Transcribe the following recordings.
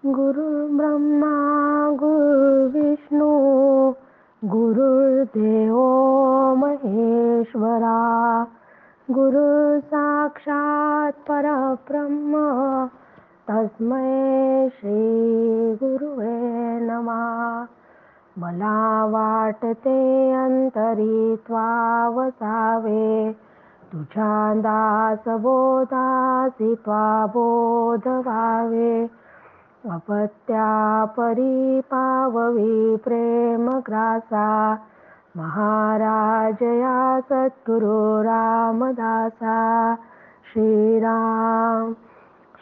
गुरुर्ब्रह्मा गुरुर्विष्णू गुरुर्देव महेश्वरा गुरु साक्षात परब्रह्म तस्मै श्री गुरुवे नमः. मला वाटते अंतरी त्वावसावे तुझ्या दासबोधासी त्वा बोध व्हावे. अपत्या परी पाववी प्रेम ग्रासा महाराज या सद्गुरु रामदासा. श्रीराम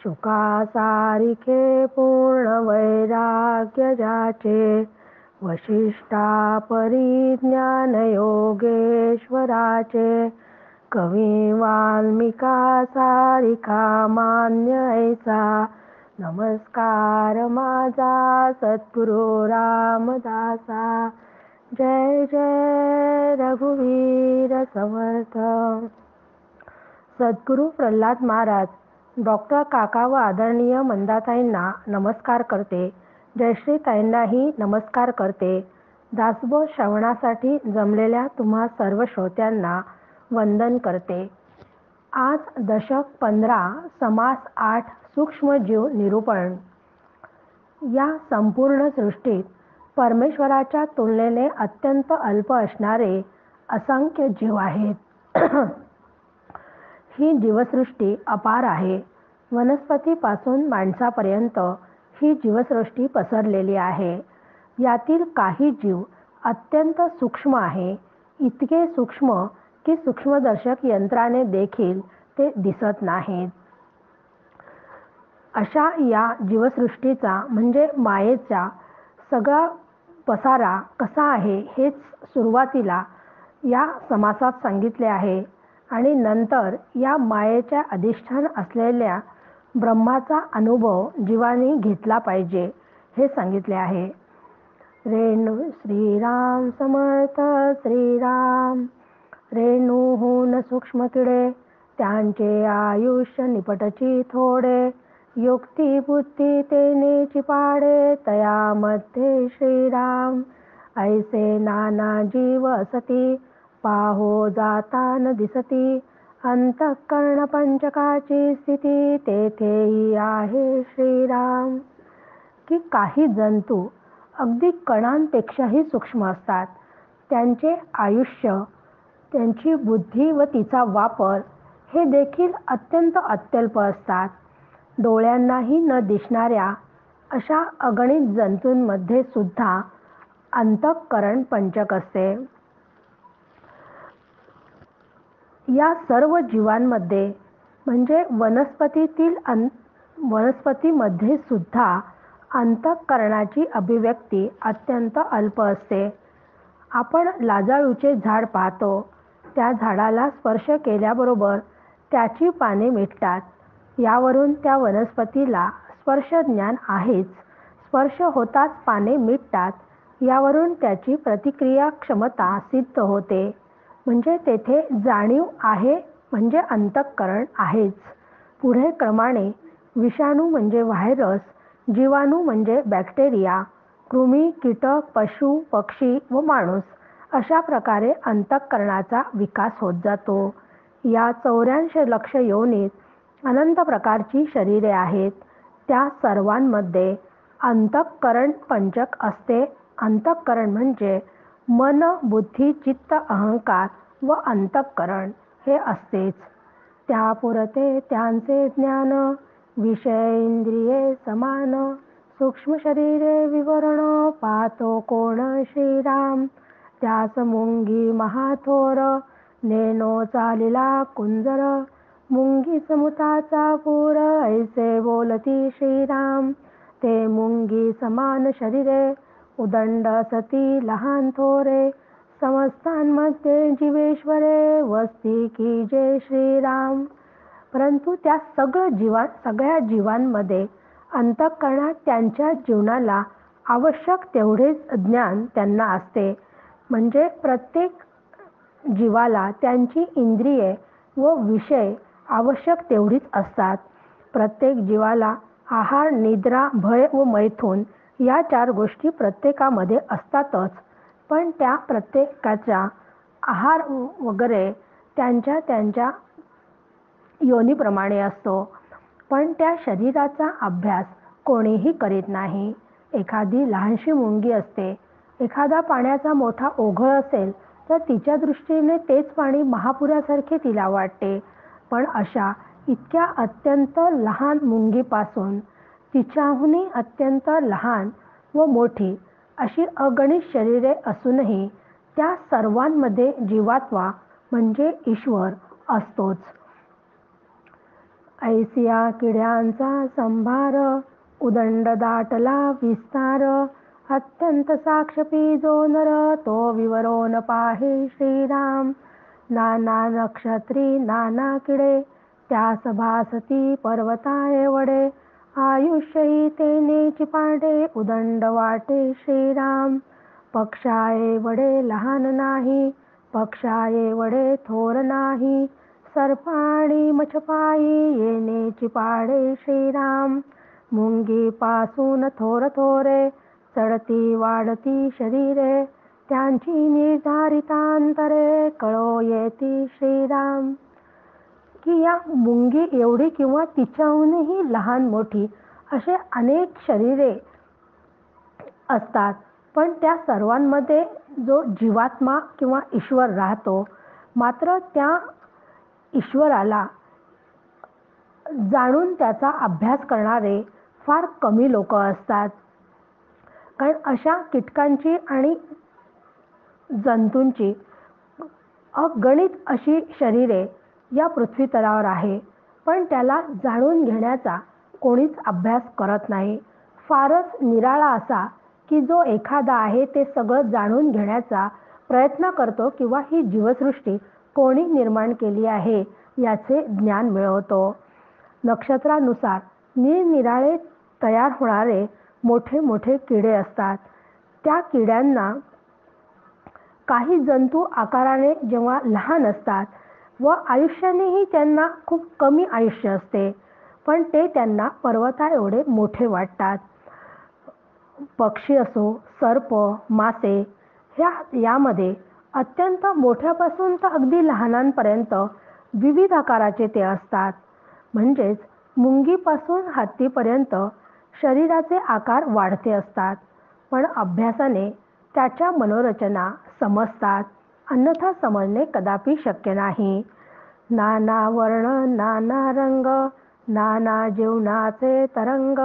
शुका सारिखे पूर्ण वैराग्य जाचे वशिष्ठा परी ज्ञान योगेश्वराचे. कवी वाल्मिका सारिखा मान्य ऐसा नमस्कार माझा सद्गुरु रामदासा. जय जय रघुवीर समर्थ. सद्गुरु प्रल्हाद महाराज डॉक्टर काका व आदरणीय मंदाताईंना नमस्कार करते. जयश्रीताईंनाही नमस्कार करते. दासबोध श्रवणासाठी जमलेल्या तुम्हा सर्व श्रोत्यांना वंदन करते. आज दशक 15 समास 8 सूक्ष्मजीव निरूपण. या संपूर्ण सृष्टीत परमेश्वराच्या तुलनेने अत्यंत अल्प असणारे असंख्य जीव आहेत. ही जीवसृष्टी अपार आहे. वनस्पतीपासून माणसापर्यंत ही जीवसृष्टी पसरलेली आहे. यातील काही जीव अत्यंत सूक्ष्म आहे. इतके सूक्ष्म की सूक्ष्मदर्शक यंत्राने देखील ते दिसत नाहीत. अशा या जीवसृष्टीचा म्हणजे मायेचा सगळा पसारा कसा आहे हेच सुरुवातीला या समासात सांगितले आहे आणि नंतर या मायेच्या अधिष्ठान असलेल्या ब्रह्माचा अनुभव जीवाने घेतला पाहिजे हे सांगितले आहे. रेणू श्रीराम समर्थ श्रीराम. रेणूहून सूक्ष्म किडे त्यांचे आयुष्य निपटची थोडे. युक्ती बुद्धी तेनेची पाडे तयामध्ये श्रीराम. ऐसे नाना जीव असती पाहो जाता न दिसती. अंतःकरण पंचकाची स्थिती तेथेही आहे श्रीराम. की काही जंतू अगदी कणांपेक्षाही सूक्ष्म असतात. त्यांचे आयुष्य, त्यांची बुद्धी व तिचा वापर हे देखील अत्यंत अत्यल्प असतात. डोळ्यांनाही न दिसणाऱ्या अशा अगणित जंतूंमध्ये सुद्धा अंतःकरण पंचक असते. या सर्व जीवांमध्ये म्हणजे वनस्पतीमध्ये सुद्धा अंतःकरणाची अभिव्यक्ती अत्यंत अल्प असते. आपण लाजाळूचे झाड पाहतो. त्या झाडाला स्पर्श केल्याबरोबर त्याची पाने मिटतात. यावरून त्या वनस्पतीला स्पर्श ज्ञान आहेच. स्पर्श होताच पाने मिटतात यावरून त्याची प्रतिक्रिया क्षमता सिद्ध होते. म्हणजे तेथे जाणीव आहे म्हणजे अंतःकरण आहेच. पुढे क्रमाने विषाणू म्हणजे व्हायरस, जीवाणू म्हणजे बॅक्टेरिया, कृमी, कीटक, पशु, पक्षी व माणूस अशा प्रकारे अंतःकरणाचा विकास होत जातो. या 84 लक्ष योनीत अनंत प्रकारची शरीरे आहेत. त्या सर्वांमध्ये अंतःकरण पंचक असते. अंतःकरण म्हणजे मन, बुद्धी, चित्त, अहंकार व अंतःकरण हे असतेच. त्यापुरते त्यांचे ज्ञान विषय इंद्रिये समान. सूक्ष्म शरीरे विवरण पाहतो कोण श्रीराम. त्यास मुंगी महाथोर नेनो चालिला कुंजर. मुंगी समुताचा पूर ऐसे बोलती श्रीराम. ते मुंगी समान शरीरे उदंड सती लहान थोरे. समस्तांमध्ये जीवेश्वरे वस्ती की जय श्रीराम. परंतु त्या सगळ्या जीवांमध्ये अंतःकरणात त्यांच्या जीवनाला आवश्यक तेवढेच ज्ञान त्यांना असते. म्हणजे प्रत्येक जीवाला त्यांची इंद्रिये व विषय आवश्यक तेवढीच असतात. प्रत्येक जीवाला आहार, निद्रा, भय व मैथून या 4 गोष्टी प्रत्येकामध्ये असतातच. पण त्या प्रत्येकाच्या आहार वगैरे त्यांच्या त्यांच्या योनीप्रमाणे असतो. पण त्या शरीराचा अभ्यास कोणीही करीत नाही. एखादी लहानशी मुंगी असते. एखादा पाण्याचा मोठा ओघळ असेल तर तिच्या दृष्टीने तेच पाणी महापुरासारखे तिला वाटते. पण अशा इतक्या अत्यंत लहान मुंगीपासून तिच्याहूनही अत्यंत लहान व मोठी अशी अगणित शरीरे असूनही त्या सर्वांमध्ये जीवात्मा म्हणजे ईश्वर असतोच. ऐसिया किड्यांचा संभार, उदंड दाटला विस्तार, अत्यंत साक्षपी जो नर, तो विवरो न पाहे श्रीराम. नाना नक्षत्री नाना किडे, त्यास भासती पर्वता एवढे, आयुष्यही तेनेची पांडे, उदंड वाटे श्रीराम. पक्षाए वडे लहान नाही, पक्षाए वडे थोर नाही, सर्पाणी मछपाई येनेची पाडे श्रीराम. मुंगी पासून थोर थोरे, चढती वाढती शरीरे, त्यांची निर्धारितांतरे, कळो येती श्रीराम. की या मुंगी एवढी किंवा तिच्याहूनही लहान मोठी असे अनेक शरीरे असतात. पण त्या सर्वांमध्ये जो जीवात्मा किंवा ईश्वर राहतो. मात्र त्या ईश्वराला जाणून त्याचा अभ्यास करणारे फार कमी लोक असतात. कारण अशा कीटकांची आणि जंतूंची अगणित अशी शरीरे या पृथ्वी तलावर आहे. पण त्याला जाणून घेण्याचा कोणीच अभ्यास करत नाही. फारच निराळा असा की जो एखादा आहे ते सगळं जाणून घेण्याचा प्रयत्न करतो किंवा ही जीवसृष्टी कोणी निर्माण केली आहे याचे ज्ञान मिळवतो. नक्षत्रानुसार निरनिराळे तयार होणारे मोठे मोठे किडे असतात. त्या किड्यांना काही जंतू आकाराने जेव्हा लहान असतात व आयुष्यानेही त्यांना खूप कमी आयुष्य असते, पण ते त्यांना पर्वता एवढे मोठे वाटतात. पक्षी असो, सर्प, मासे यामध्ये अत्यंत मोठ्यापासून तर अगदी लहानांपर्यंत विविध आकाराचे ते असतात. म्हणजेच मुंगीपासून हत्तीपर्यंत शरीराचे आकार वाढते असतात. पण अभ्यासाने त्याच्या मनोरचना समजतात, अन्यथा समजणे कदापि शक्य नाही. नाना वर्ण नाना रंग, नाना जीवनाचे तरंग,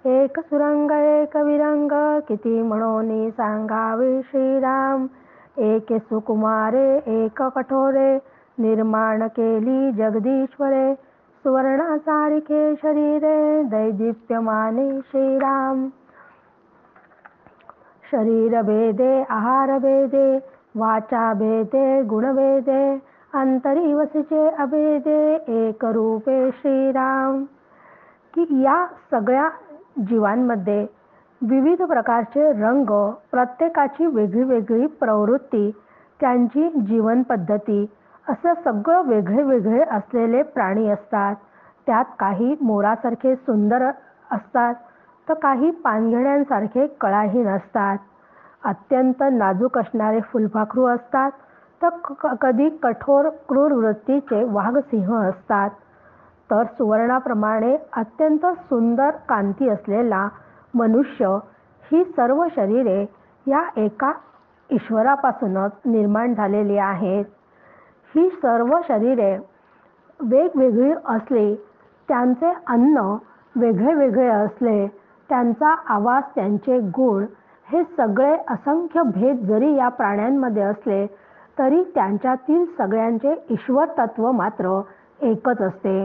एक सुरंग एक विरंग, किती म्हणून सांगावे श्रीराम. एक सुकुमारे एक कठोरे, निर्माण केली जगदीश्वरे, सुवर्णासारिखे शरीरे, दैदिप्यमाने श्रीराम. शरीर भेदे आहार भेदे, वाचा भेदे गुण भेदे, अंतरी वसिचे अभेदे, एक रूपे श्रीराम. की या सगळ्या जीवांमध्ये विविध प्रकारचे रंग, प्रत्येकाची वेगळी वेगळी प्रवृत्ती, त्यांची जीवन पद्धती, असं सगळं वेगळे वेगळे असलेले प्राणी असतात. त्यात काही मोरासारखे सुंदर असतात तर काही पानघेड्यांसारखे कळाहीन असतात. अत्यंत नाजूक असणारे फुलपाखरू असतात तर कधी कठोर क्रूर वृत्तीचे वाघसिंह असतात. तर सुवर्णाप्रमाणे अत्यंत सुंदर कांती असलेला मनुष्य, ही सर्व शरीरे या एका ईश्वरापासूनच निर्माण झालेली आहेत. ही सर्व शरीरे वेगवेगळी असली, त्यांचे अन्न वेगळे वेगळे असले, त्यांचा आवाज, त्यांचे गुण हे सगळे असंख्य भेद जरी या प्राण्यांमध्ये असले तरी त्यांच्यातील सगळ्यांचे ईश्वर तत्व मात्र एकच असते.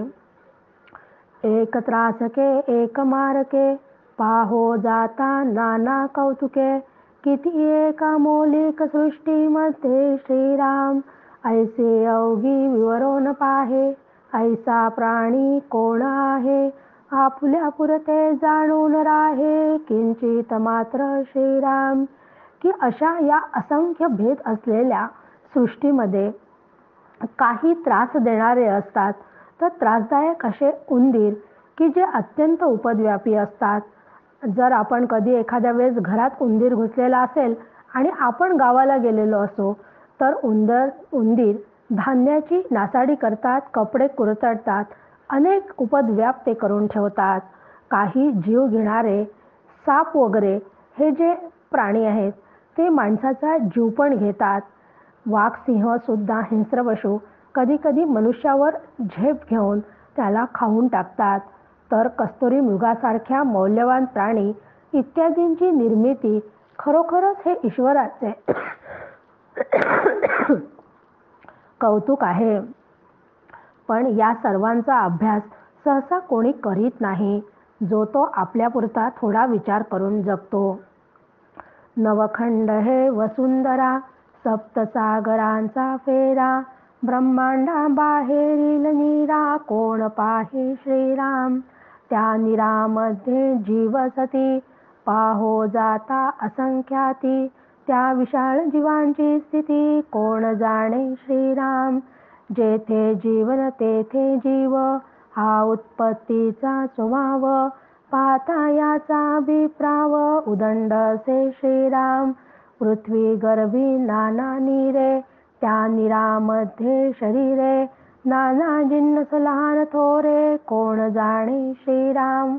एक त्रासके एक मारके, पाहो जाता नाना कौतुके, किती एका मौलिक सृष्टीमध्ये श्रीराम. ऐसे अवघी विवरो न पाहे, ऐसा प्राणी कोण आहे, आपुल्या पुरते जाणून राहे, किंचित मात्र श्रीराम. की अशा या असंख्य भेद असलेल्या सृष्टीमध्ये काही त्रास देणारे असतात तर त्रासदायक असे उंदीर की जे अत्यंत उपद्व्यापी असतात. जर आपण कधी एखाद्या वेळेस घरात उंदीर घुसलेला असेल आणि आपण गावाला गेलेलो असो, तर उंदीर धान्याची नासाडी करतात, कपडे कुरतडतात, अनेक उपद्व्याप ते करून ठेवतात. काही जीव घेणारे साप वगैरे हे जे प्राणी आहेत ते माणसाचा जीव पण घेतात. वाघ, सिंह सुद्धा हिंस्रपशू कधी कधी मनुष्यावर झेप घेऊन त्याला खाऊन टाकतात. तर कस्तुरी मृगासारख्या मौल्यवान प्राणी इत्यादींची निर्मिती खरोखरच हे ईश्वराचे कौतुक आहे. पण या सर्वांचा अभ्यास सहसा कोणी करीत नाही. जो तो आपल्यापुरता थोडा विचार करून जगतो. नवखंड हे वसुंधरा, सप्तसागरांचा फेरा, ब्रह्मांडा बाहेरील नीरा, कोण पाहे श्रीराम. त्या निरामध्ये जीवसती, पाहो जाता असंख्याती, त्या विशाळ जीवांची स्थिती, कोण जाणे श्रीराम. जेथे जीवन तेथे जीव, हा उत्पत्तीचा स्वभाव, पाहता याचा विप्राव, उदंड से श्रीराम. पृथ्वी गर्भी नाना नीरे, त्या निरामध्ये शरीरे, नाना जिन्नस लहान थोरे, कोण जाणे श्रीराम.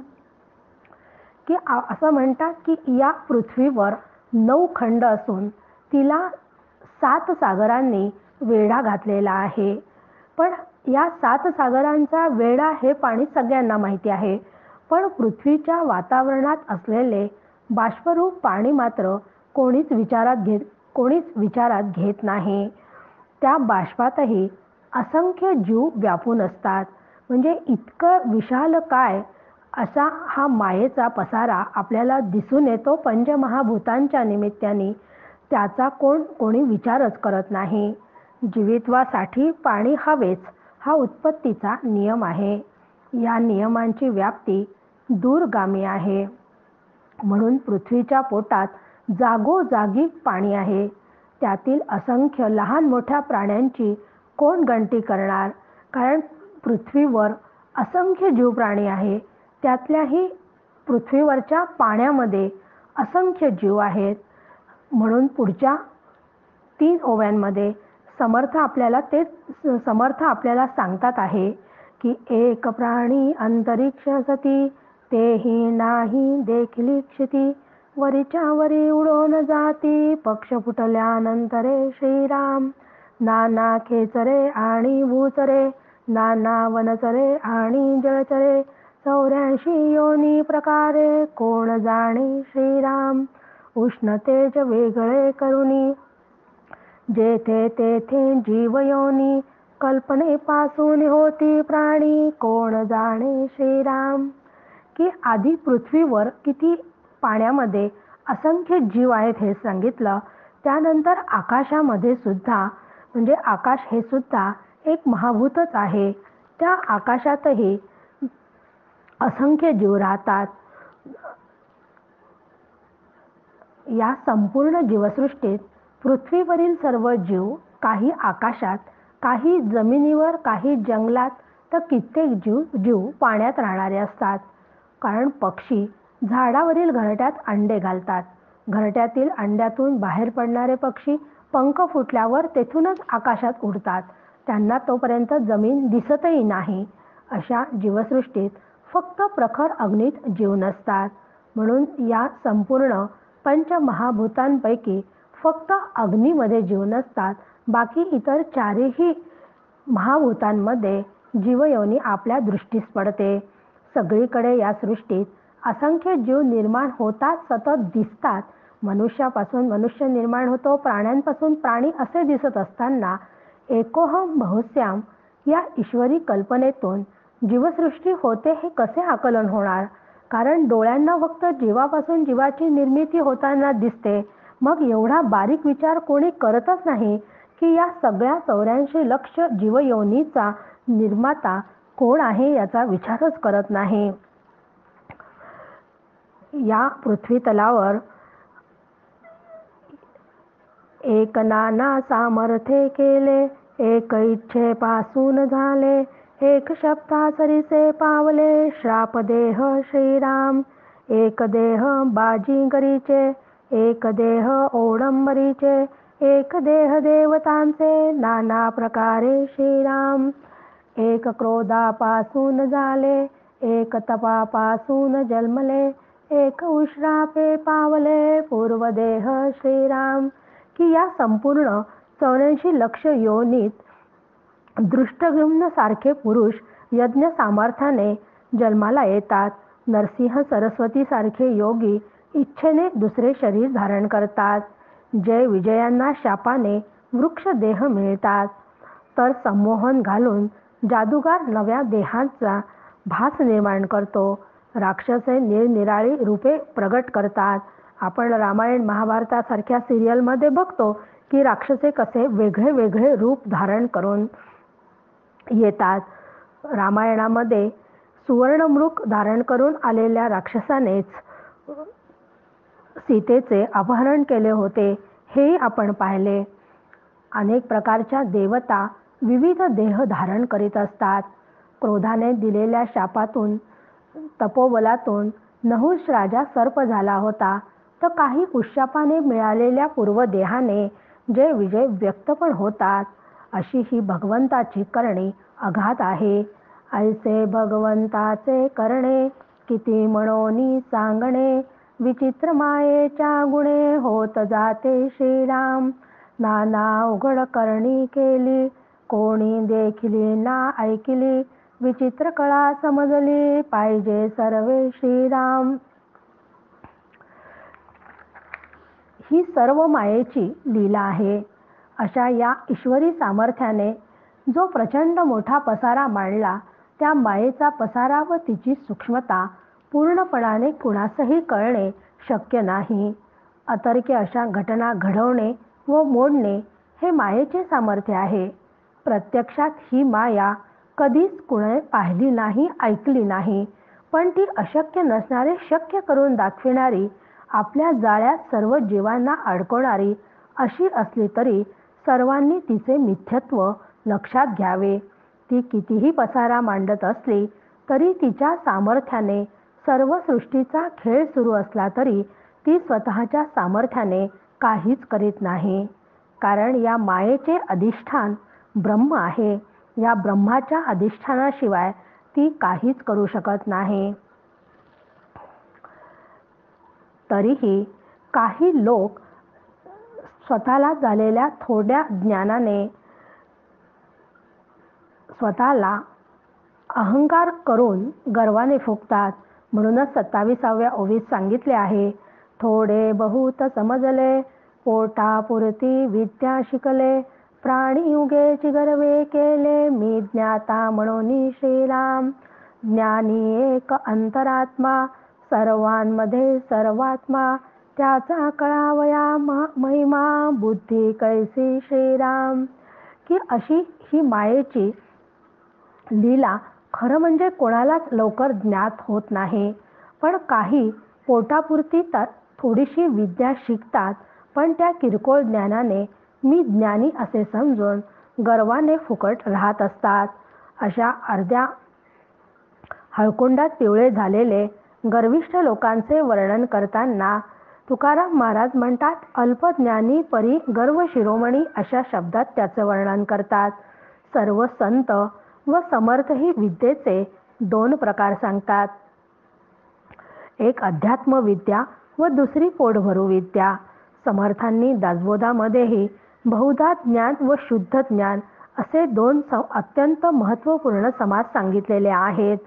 की असं म्हणतात की या पृथ्वीवर 9 खंड असून तिला 7 सागरांनी वेढा घातलेला आहे. पण या 7 सागरांचा वेढा हे पाणी सगळ्यांना माहिती आहे. पण पृथ्वीच्या वातावरणात असलेले बाष्परूप पाणी मात्र कोणीच विचारात घेत नाही. त्या बाष्पातही असंख्य जीव व्यापून असतात. म्हणजे इतकं विशाल काय असा हा मायेचा पसारा आपल्याला दिसून येतो पंचमहाभूतांच्या निमित्ताने. त्याचा कोणी विचारच करत नाही. जीवित्वासाठी पाणी हवेच हा उत्पत्तीचा नियम आहे. या नियमांची व्याप्ती दूरगामी आहे. म्हणून पृथ्वीच्या पोटात जागोजागी पाणी आहे. त्यातील असंख्य लहान मोठ्या प्राण्यांची कोण गणती करणार. कारण पृथ्वीवर असंख्य जीव प्राणी आहे. त्यातल्याही पृथ्वीवरच्या पाण्यामध्ये असंख्य जीव आहेत. म्हणून पुढच्या 3 ओव्यांमध्ये समर्थ आपल्याला सांगतात आहे की एक प्राणी अंतरिक्ष सती, तेही नाही देखिली क्षिती, वरीच्या वरी उडून जाती, पक्ष फुटल्यानंतरे श्रीराम. नाना खेचरे आणि भूचरे, नाना वनचरे आणि जळचरे, 84 योनी प्रकारे, कोण जाणे श्रीराम. उष्णतेज वेगळे करुनी, जेथे तेथे जीवयोनी, कल्पनेपासून होती प्राणी, कोण जाणे श्रीराम. की आधी पृथ्वीवर किती पाण्यामध्ये असंख्य जीव आहेत हे सांगितलं. त्यानंतर आकाशामध्ये सुद्धा, म्हणजे आकाश हे सुद्धा एक महाभूतच आहे. त्या आकाशातही असंख्य जीव राहतात. या संपूर्ण जीवसृष्टीत पृथ्वीवरील सर्व जीव, काही आकाशात, काही जमिनीवर, काही जंगलात, तर कित्येक जीव पाण्यात राहणारे असतात. कारण पक्षी झाडावरील घरट्यात अंडे घालतात. घरट्यातील अंड्यातून बाहेर पडणारे पक्षी पंख फुटल्यावर तेथूनच आकाशात उडतात. त्यांना तोपर्यंत जमीन दिसतही नाही. अशा जीवसृष्टीत फक्त प्रखर अग्नीत जीव नसतात. म्हणून या संपूर्ण पंचमहाभूतांपैकी फक्त अग्नीमध्ये जीव नसतात. बाकी इतर 4ही महाभूतांमध्ये जीवयोनी आपल्या दृष्टीस पडते. सगळीकडे या सृष्टीत असंख्य जीव निर्माण होतात, सतत दिसतात. मनुष्यापासून मनुष्य निर्माण होतो, प्राण्यांपासून प्राणी असे दिसत असताना एकोहम बहुश्याम या ईश्वरी कल्पनेतून जीवसृष्टी होते हे कसे आकलन होणार. कारण डोळ्यांना फक्त जीवापासून जीवाची निर्मिती होताना दिसते. मग एवढा बारीक विचार कोणी करतच नाही की या सगळ्या 84 लक्ष जीवयोनीचा निर्माता कोण आहे याचा विचारच करत नाही. या पृथ्वी तलावर एक नाना सामर्थ्य केले, एक इच्छेपासून झाले, एक शब्दा सरीसे पावले श्राप देह श्रीराम. एक देह बाजीगरीचे, एक देह ओडंबरीचे, एक देह देवतांचे नाना प्रकारे श्रीराम. एक क्रोधापासून झाले, एक तपापासून जन्मले, एक उश्रापे पावले पूर्वदेह श्रीराम. की या संपूर्ण 84 लक्ष योनीत दृष्टद्युम्न सारखे पुरुष यज्ञ सामर्थ्याने जन्माला येतात. नरसिंह सरस्वती सारखे योगी इच्छेने दुसरे शरीर धारण करतात. जय विजयांना शापाने वृक्ष देह मिळतात. तर संमोहन घालून जादूगार नव्या देहांचा भास निर्माण करतो. राक्षसे निरनिराळी रूपे प्रगट करतात. आपण रामायण महाभारतासारख्या सिरियलमध्ये बघतो की राक्षसे कसे वेगळे वेगळे रूप धारण करून येतात. रामायणामध्ये सुवर्णमृग धारण करून आलेल्या राक्षसानेच सीतेचे अपहरण केले होते, हेही आपण पाहिले. अनेक प्रकारच्या देवता विविध देह धारण करीत असतात. क्रोधाने दिलेल्या शापातून, तपोबलातून नहुष राजा सर्प झाला होता, तर काही उशापाने मिळालेल्या पूर्वदेहाने जे विजय व्यक्त पण होतात. अशी ही भगवंताची करणी अगाध आहे. ऐसे भगवंताचे करणे किती म्हणोनी सांगणे, विचित्र मायेच्या गुणे होत जाते श्रीराम. नाना उघड करणी केली, कोणी देखिली ना ऐकिली, विचित्र कळा समजली पाहिजे सर्वे श्रीराम. ही सर्व मायेची लीला आहे. अशा या ईश्वरी सामर्थ्याने जो प्रचंड मोठा पसारा मांडला, त्या मायेचा पसारा व तिची सूक्ष्मता पूर्णपणाने कुणासही कळणे शक्य नाही. अतर्क्य अशा घटना घडवणे व मोडणे हे मायेचे सामर्थ्य आहे. प्रत्यक्षात ही माया कधीच कुणी पाहिली नाही, ऐकली नाही, पण ती अशक्य नसणारे शक्य करून दाखविणारी, आपल्या जाळ्यात सर्व जीवांना अडकवणारी अशी असली तरी सर्वांनी तिचे मिथ्यत्व लक्षात घ्यावे. ती कितीही पसारा मांडत असली तरी तिच्या सामर्थ्याने सर्व सृष्टीचा खेळ सुरू असला तरी ती स्वतःच्या सामर्थ्याने काहीच करीत नाही. कारण या मायेचे अधिष्ठान ब्रह्म आहे. या ब्रह्माच्या अधिष्ठानाशिवाय ती काहीच करू शकत नाही. तरीही काही लोक स्वतःला झालेल्या थोड्या ज्ञानाने स्वतःला अहंकार करून गर्वाने फुगतात. म्हणूनच 27व्या ओवीत सांगितले आहे, थोडे बहुत समजले, पोटापुरती विद्या शिकले, प्राणी उगेची गर्वे केले, मी ज्ञाता म्हणून श्रीराम. ज्ञानी एक अंतरात्मा, सर्वांमध्ये सर्वात्मा, त्याचा कळावया महिमा, बुद्धी कैसी श्रीराम. की अशी ही मायेची लीला खरं म्हणजे कोणालाच लवकर ज्ञात होत नाही. पण काही पोटापुरती थोडीशी विद्या शिकतात, पण त्या किरकोळ ज्ञानाने मी ज्ञानी असे समजून गर्वाने फुकट राहत असतात. अशा अर्ध्या हळकुंडात पिवळे झालेले गर्विष्ठ लोकांचे वर्णन करताना तुकाराम महाराज म्हणतात, अल्पज्ञानी परी गर्व शिरोमणी अशा शब्दात त्याचे वर्णन करतात. सर्व संत व समर्थही विद्येचे 2 प्रकार सांगतात. एक अध्यात्म विद्या व दुसरी पोटभरू विद्या. समर्थांनी दासबोधामध्येही बहुधा ज्ञान व शुद्ध ज्ञान असे 2 अत्यंत महत्त्वपूर्ण समाज सांगितलेले आहेत.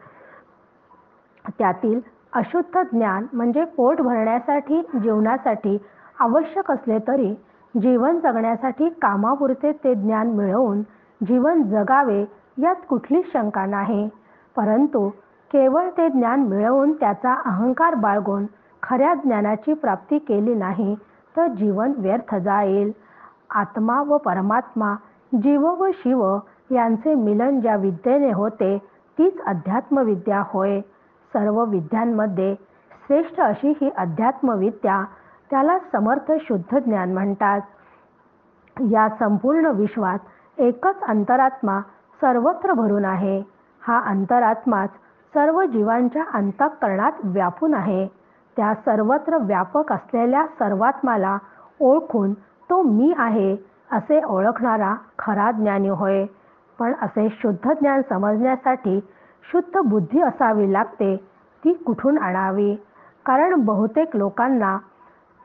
त्यातील अशुद्ध ज्ञान म्हणजे पोट भरण्यासाठी, जीवनासाठी आवश्यक असले तरी जीवन जगण्यासाठी कामापुरते ते ज्ञान मिळवून जीवन जगावे यात कुठलीच शंका नाही. परंतु केवळ ते ज्ञान मिळवून त्याचा अहंकार बाळगून खऱ्या ज्ञानाची प्राप्ती केली नाही तर जीवन व्यर्थ जाईल. आत्मा व परमात्मा, जीव व शिव यांचे मिलन ज्या विद्येने होते तीच अध्यात्मविद्या होय. सर्व विद्यांमध्ये श्रेष्ठ अशी ही अध्यात्मविद्या, त्याला समर्थ शुद्ध ज्ञान म्हणतात. या संपूर्ण विश्वात एकच अंतरात्मा सर्वत्र भरून आहे. हा अंतरात्माच सर्व जीवांच्या अंतःकरणात व्यापून आहे. त्या सर्वत्र व्यापक असलेल्या सर्वात्माला ओळखून तो मी आहे असे ओळखणारा खरा ज्ञानी होय. पण असे शुद्ध ज्ञान समजण्यासाठी शुद्ध बुद्धी असावी लागते. ती कुठून आणावी? कारण बहुतेक लोकांना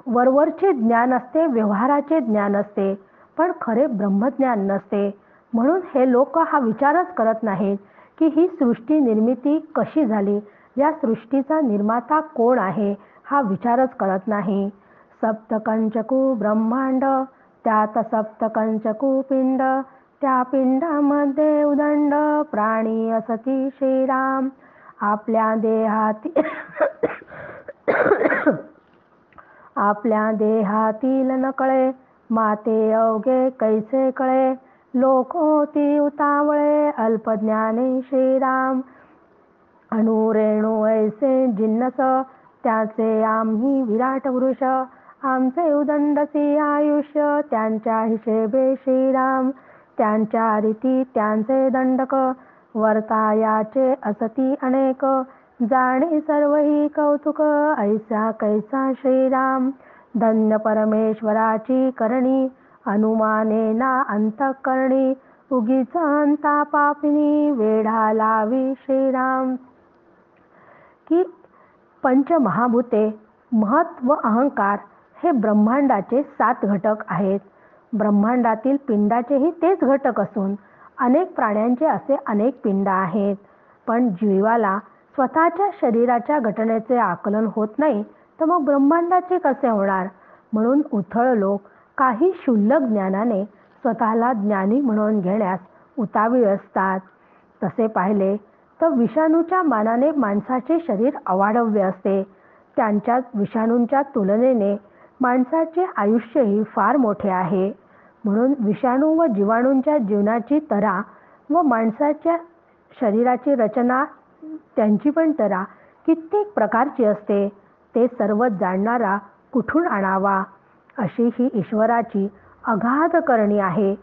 वरवरचे ज्ञान असते, व्यवहाराचे ज्ञान असते, पण खरे ब्रह्मज्ञान नसते. म्हणून हे लोक हा विचारच करत नाहीत की ही सृष्टी निर्मिती कशी झाली, या सृष्टीचा निर्माता कोण आहे, हा विचारच करत नाही. सप्तकंचकू ब्रह्मांड, त्यात सप्तकंचकू पिंड, त्या पिंडामध्ये उदंड प्राणी असती श्रीराम. आपल्या देहातील नकळे माते अवघे कैसे कळे. लोक होती उतावळे अल्पज्ञानी श्रीराम. अणुरेणू ऐसे जिन्नस, त्याचे आम्ही विराट वृष. आमचे उदंडसी आयुष्य, त्यांच्या हिशेबे श्रीराम. त्यांच्या रीती त्यांचे दंडक, वर्तायाचे असती अनेक. जाणे सर्वही कौतुक, ऐसा कैसा श्रीराम. धन्य परमेश्वराची करणी, अनुमाने ना अंतःकरणी. उगीच अंता पापिनी, वेढा लावी श्रीराम. की पंचमहाभूते, महत व अहंकार हे ब्रह्मांडाचे 7 घटक आहेत. ब्रह्मांडातील पिंडाचेही तेच घटक असून अनेक प्राण्यांचे असे अनेक पिंड आहेत. पण जीवाला स्वतःच्या शरीराच्या घटनेचे आकलन होत नाही, तर मग ब्रह्मांडाचे कसे होणार? म्हणून उथळ लोक काही क्षुल्लक ज्ञानाने स्वतःला ज्ञानी म्हणून घेण्यास उतावीळ असतात. तसे पाहिले तर विषाणूच्या मानाने माणसाचे शरीर अवाढव्य असते. त्यांच्या विषाणूंच्या तुलनेने माणसाचे आयुष्यही फार मोठे आहे. म्हणून विषाणू व जीवाणूंच्या जीवनाची तऱ्हा व माणसाच्या शरीराची रचना, त्यांची पण तऱ्हा कित्येक प्रकारची असते. ते सर्व जाणणारा कुठून आणावा? अशी ही ईश्वराची अगाध करणी आहे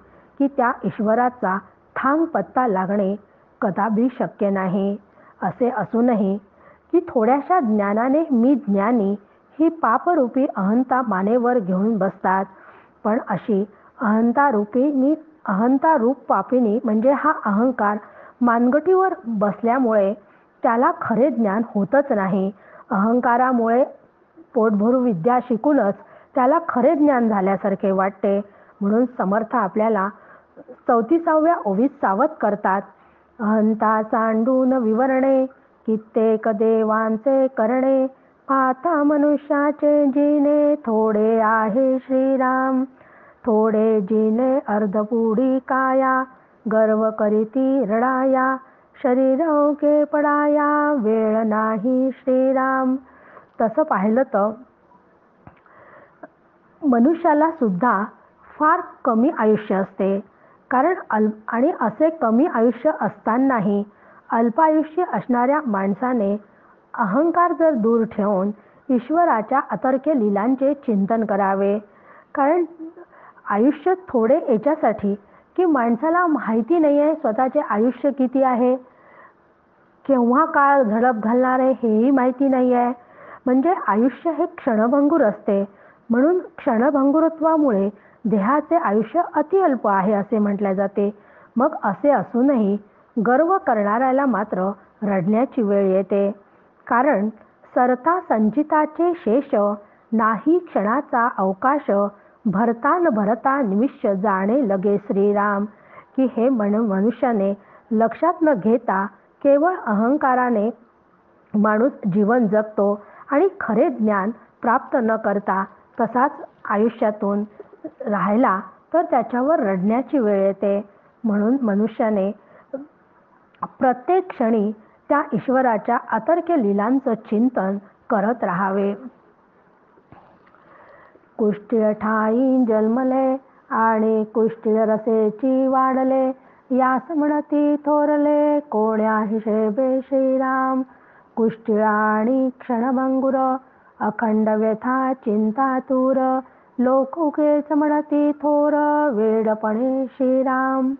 की त्या ईश्वराचा थांग पत्ता लागणे कदापि शक्य नाही. असे असूनही की थोड्याशा ज्ञानाने मी ज्ञानी ही पापरूपी अहंता मानेवर घेऊन बसतात. पण अशी अहंतारूप पापिनी म्हणजे हा अहंकार मानगटीवर बसल्यामुळे त्याला खरे ज्ञान होतच नाही. अहंकारामुळे पोटभरू विद्या शिकूनच त्याला खरे ज्ञान झाल्यासारखे वाटते. म्हणून समर्थ आपल्याला 34व्या ओवीत सावध करतात. अहंता सांडून विवरणे, कित्येक देवांचे करणे. आता मनुष्याचे जीने, थोडे आहे श्रीराम. थोडे जीने अर्धपुडी काया, गर्व करीती रडाया. शरीर अवघे पडाया, वेळ नाही श्रीराम. तसं पाहिलं तर मनुष्याला सुद्धा फार कमी आयुष्य असते. कारण आणि असे कमी आयुष्य असतानाही अल्पायुष्य असणाऱ्या माणसाने अहंकार जर दूर ठेवून ईश्वराच्या अतर्क्य लीलांचे चिंतन करावे. कारण आयुष्य थोडे याच्यासाठी की माणसाला माहिती नाही आहे स्वतःचे आयुष्य किती आहे, केव्हा काळ झडप घालणार आहे हेही माहिती नाही आहे. म्हणजे आयुष्य हे क्षणभंगूर असते. म्हणून क्षणभंगुरत्वामुळे देहाचे आयुष्य अतिअल्प आहे असे म्हटले जाते. मग असे असूनही गर्व करणाऱ्याला मात्र रडण्याची वेळ येते. कारण सरता संचिताचे शेष, नाही क्षणाचा अवकाश. भरता न भरता निमिष, जाणे लगे श्रीराम. की हे मनुष्याने लक्षात न घेता केवळ अहंकाराने माणूस जीवन जगतो आणि खरे ज्ञान प्राप्त न करता तसाच आयुष्यातून राहिला तर त्याच्यावर रडण्याची वेळ येते. म्हणून मनुष्याने प्रत्येक क्षणी त्या ईश्वराच्या अतर्क्य लीलांचं चिंतन करत राहावे. कुष्ठिळ ठाई जन्मले आणि कुष्ठिळ रसेची वाढले. यास म्हणती थोरले, कोण्या हिशेबे श्रीराम. कुष्ठिळ आणि क्षणभंगुर, अखंड व्यथा चिंता तूर. लोक उगेच म्हणती थोर, वेडपणे श्रीराम.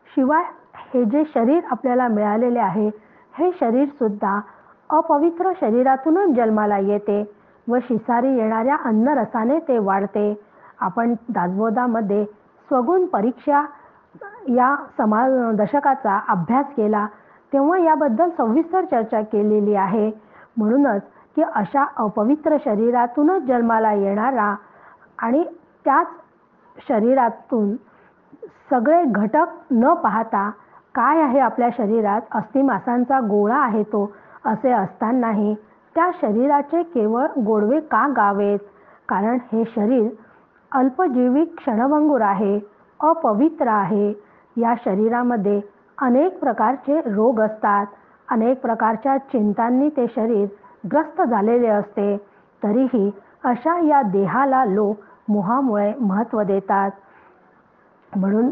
शिवाय हे जे शरीर आपल्याला मिळालेले आहे, हे शरीरसुद्धा अपवित्र शरीरातूनच जन्माला येते व शिसारी येणाऱ्या अन्नरसाने ते वाढते. आपण दासबोधामध्ये स्वगुण परीक्षा या दशकाचा अभ्यास केला तेव्हा याबद्दल सविस्तर चर्चा केलेली आहे. म्हणूनच की अशा अपवित्र शरीरातूनच जन्माला येणारा आणि त्याच शरीरातून सगळे घटक न पाहता काय आहे आपल्या शरीरात, अस्थिमासांचा गोळा आहे तो, असे असतानाही त्या शरीराचे केवळ गोडवे का गावेत? कारण हे शरीर अल्पजीवी क्षणभंगूर आहे, अपवित्र आहे. या शरीरामध्ये अनेक प्रकारचे रोग असतात, अनेक प्रकारच्या चिंतांनी ते शरीर ग्रस्त झालेले असते. तरीही अशा या देहाला लोक मोहामुळे महत्त्व देतात. म्हणून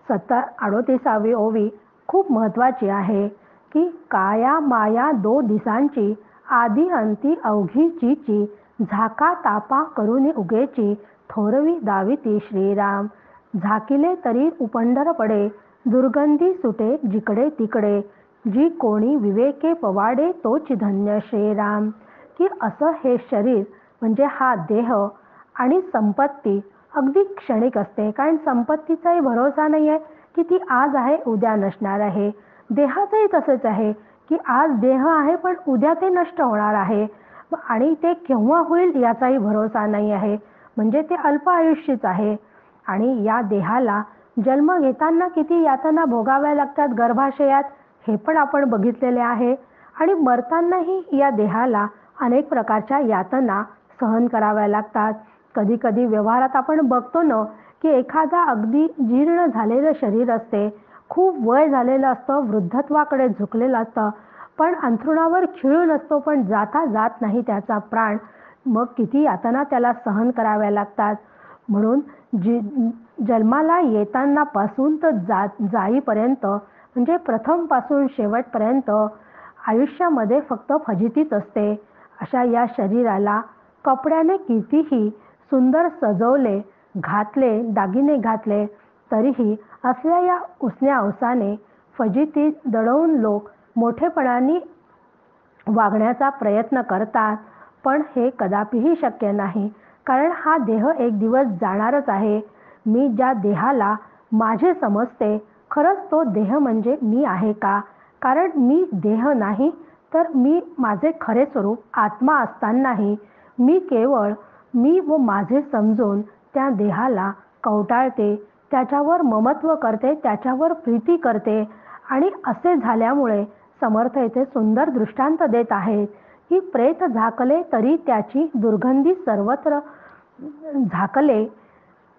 38वी ओवी खूप महत्त्वाची आहे की काया माया दो दिसांची आधी अंती अवघी चीची झाका तापा करून उगेची थोरवी दाविती श्रीराम. झाकिले तरी उपंडर पडे दुर्गंधी सुटे जिकडे तिकडे जी कोणी विवेके पवाडे तोच धन्य श्रीराम. की असं हे शरीर म्हणजे हा देह आणि संपत्ती अगदी क्षणिक असते. कारण संपत्तीचाही भरोसा नाही आहे की ती आज आहे उद्या नसणार आहे. देहाचंही तसंच आहे की आज देह आहे पण उद्या ते नष्ट होणार आहे आणि ते केव्हा होईल याचाही भरोसा नाही आहे. म्हणजे ते अल्प आयुष्यच आहे. आणि या देहाला जन्म घेताना किती यातना भोगाव्या लागतात गर्भाशयात, हे पण आपण बघितलेले आहे. आणि मरतानाही या देहाला अनेक प्रकारच्या यातना सहन कराव्या लागतात. कधी कधी व्यवहारात आपण बघतो ना की एखादा अगदी जीर्ण झालेलं शरीर असते, खूप वय झालेलं असतं, वृद्धत्वाकडे झुकलेलं असतं, पण अंथरुणावर खिळून असतो, पण जाता जात नाही त्याचा प्राण. मग किती यातना त्याला सहन कराव्या लागतात. म्हणून जन्माला येताना पासून तर जाईपर्यंत म्हणजे प्रथमपासून शेवटपर्यंत आयुष्यामध्ये फक्त फजितीच असते. अशा या शरीराला कपड्याने कितीही सुंदर सजवले, घातले, दागिने घातले, तरीही असल्या या उसन्या अवसाने फजितीत दडवून लोक मोठेपणाने वागण्याचा प्रयत्न करतात. पण हे कदापिही शक्य नाही. कारण हा देह एक दिवस जाणारच आहे. मी ज्या देहाला माझे समजते, खरंच तो देह म्हणजे मी आहे का? कारण मी देह नाही, तर मी माझे खरे स्वरूप आत्मा असतानाही मी केवळ मी व माझे समजून त्या देहाला कवटाळते, त्याच्यावर ममत्व करते, त्याच्यावर प्रीती करते. आणि असे झाल्यामुळे समर्थ येथे सुंदर दृष्टांत देत आहेत की प्रेत झाकले तरी त्याची दुर्गंधी सर्वत्र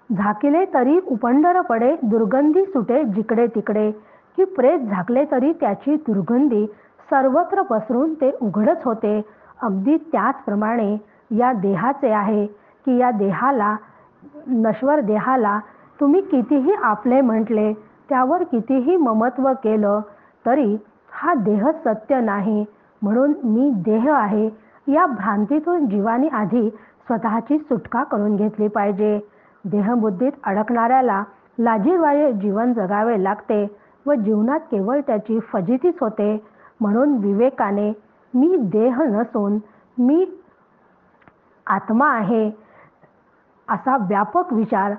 झाकिले तरी उपंडर पडे दुर्गंधी सुटे जिकडे तिकडे. की प्रेत झाकले तरी त्याची दुर्गंधी सर्वत्र पसरून ते उघडच होते. अगदी त्याचप्रमाणे या देहाचे आहे की या देहाला, नश्वर देहाला तुम्ही कितीही आपले म्हटले, त्यावर कितीही ममत्व केलं, तरी हा देह सत्य नाही. म्हणून मी देह आहे या भ्रांतीतून जीवाने आधी स्वतःची सुटका करून घेतली पाहिजे. देहबुद्धीत अडकणाऱ्याला लाजिरवाणे जीवन जगावे लागते व जीवनात केवळ त्याची फजितीच होते. म्हणून विवेकाने मी देह नसून मी आत्मा आहे असा व्यापक विचार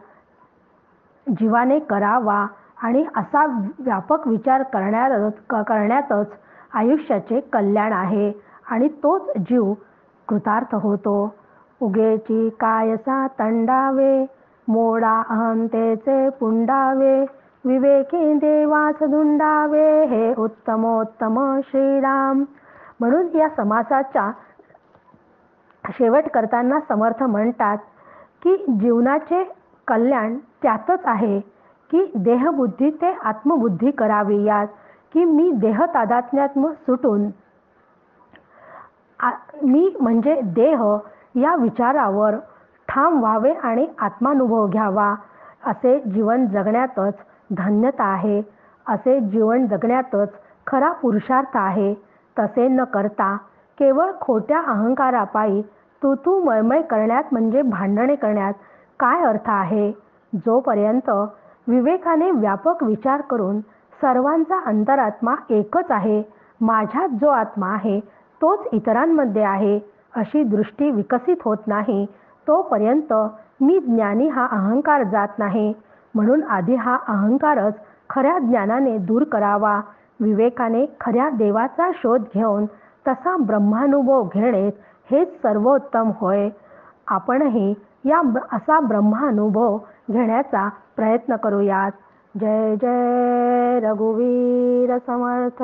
जीवाने करावा. आणि असा व्यापक विचार करण्यातच आयुष्याचे कल्याण आहे आणि तोच जीव कृतार्थ होतो. उगेची कायसा तंडावे मोडा अहंतेचे पुंडावे विवेकी देवास धुंडावे हे उत्तमोत्तम श्रीराम. म्हणून या समासाचा शेवट करताना समर्थ म्हणतात की जीवनाचे कल्याण त्यातच आहे की देहबुद्धी ते आत्मबुद्धी करावी. यात की मी देह तादात्म्यात्म सुटून मी म्हणजे देह या विचारावर ठाम व्हावे आणि आत्मानुभव घ्यावा. असे जीवन जगण्यातच धन्यता आहे, असे जीवन जगण्यातच खरा पुरुषार्थ आहे. तसे न करता केवळ खोट्या अहंकारापायी तू मळमळ करण्यात म्हणजे भांडणे करण्यात काय अर्थ आहे? जोपर्यंत विवेकाने व्यापक विचार करून सर्वांचा अंतरात्मा एकच आहे, माझ्यात जो आत्मा आहे तोच इतरांमध्ये आहे, अशी दृष्टी विकसित होत नाही तोपर्यंत मी ज्ञानी हा अहंकार जात नाही. म्हणून आधी हा अहंकारच खऱ्या ज्ञानाने दूर करावा. विवेकाने खऱ्या देवाचा शोध घेऊन तसा ब्रह्मानुभव घेणे हेच सर्वोत्तम होय. आपणही असा ब्रह्मानुभव घेण्याचा प्रयत्न करूयात. जय जय रघुवीर समर्थ.